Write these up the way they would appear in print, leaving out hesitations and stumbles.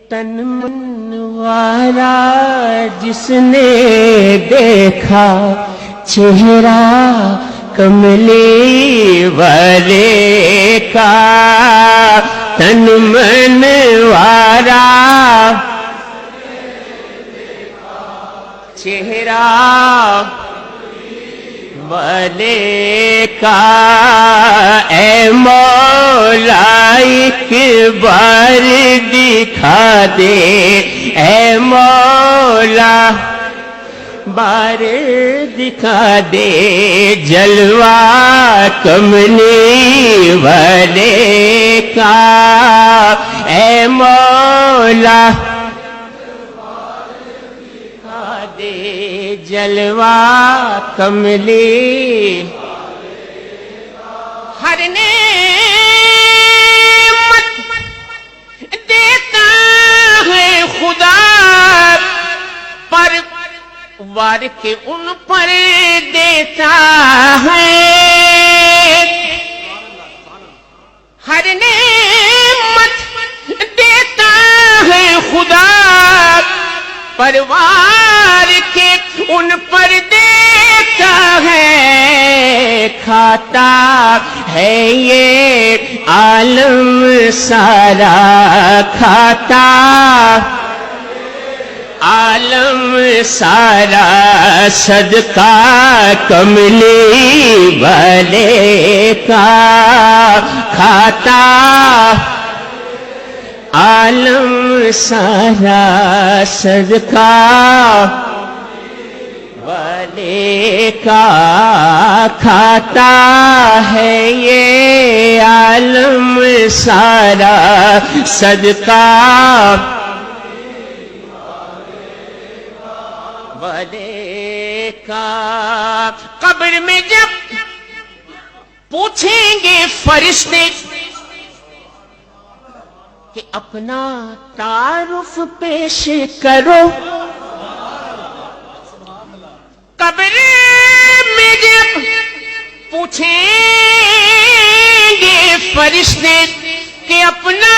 تن من والا جس نے دیکھا چہرہ کملی والے کا، تن من والا چہرہ والے کا، اے مولا ایک بار دکھا دے، اے مولا بار دکھا دے جلوہ کملی والے کا، اے مولا دکھا دے جلوہ کملی، ہر نعمت دیتا ہے خدا پر وار کے ان پر دیتا ہے، ہر نعمت دیتا ہے خدا پروار کے ان پر دیتا ہے، کھاتا ہے یہ عالم سارا، کھاتا عالم سارا صدقہ کملی والے کا، کھاتا عالم سارا صدقہ والے کا، کھاتا ہے یہ عالم سارا صدقہ والے کا۔ قبر میں جب پوچھیں گے فرشتے کہ اپنا تعارف پیش کرو، قبر میں جب پوچھیں گے فرشتے کہ اپنا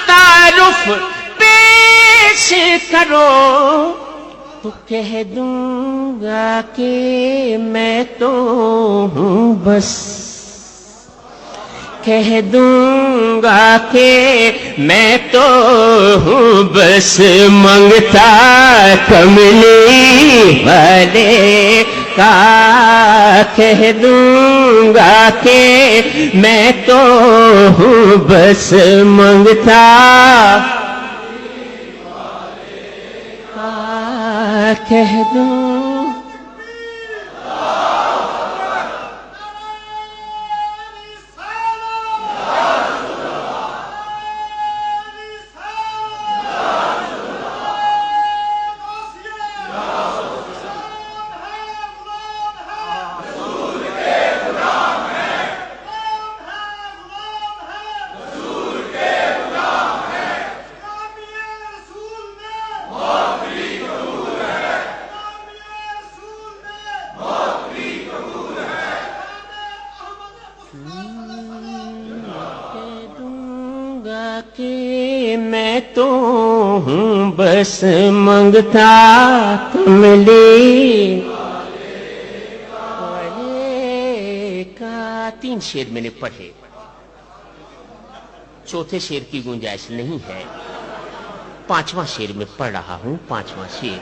تعارف پیش کرو، تو کہہ دوں گا کہ میں تو ہوں بس، کہہ دوں گا کہ میں تو ہوں بس منگتا کملی والے کا، کہہ دوں گا کہ میں تو ہوں بس منگتا کہہ دوں۔ کہ میں تو ہوں بس منگتا کملی والے کا۔ 3 شعر میں نے پڑھے، چوتھے شعر کی گنجائش نہیں ہے، 5واں شعر میں پڑھ رہا ہوں۔ 5واں شعر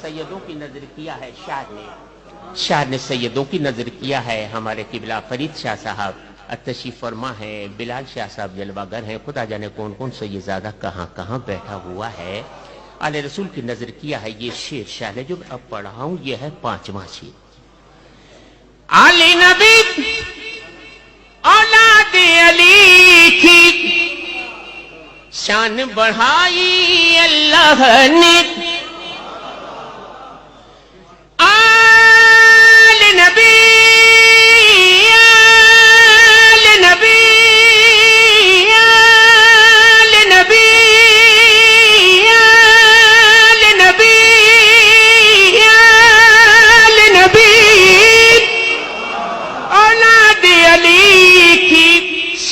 سیدوں کی نظر کیا ہے شاعر نے سیدوں کی نظر کیا ہے۔ ہمارے قبلہ فرید شاہ صاحب تشریف فرما ہے، بلال شاہ صاحب جلوہ گر ہیں، خدا جانے کون کون سیدزادہ کہاں کہاں بیٹھا ہوا ہے۔ آل رسول کی نظر کیا ہے یہ شعر شاعر نے جو اب پڑھا ہوں، یہ ہے 5واں شعر۔ آل نبی اولاد علی کی شان بڑھائی اللہ نے، آل نبی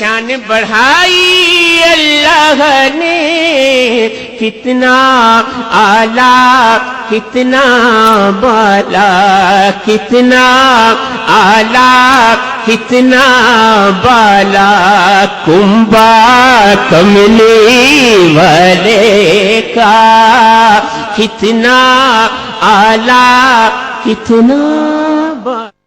شان شان بڑھائی اللہ نے، کتنا اعلیٰ کتنا بالا، کتنا اعلیٰ کتنا بالا، کنبا کملی والے کا کتنا اعلیٰ کتنا بالا۔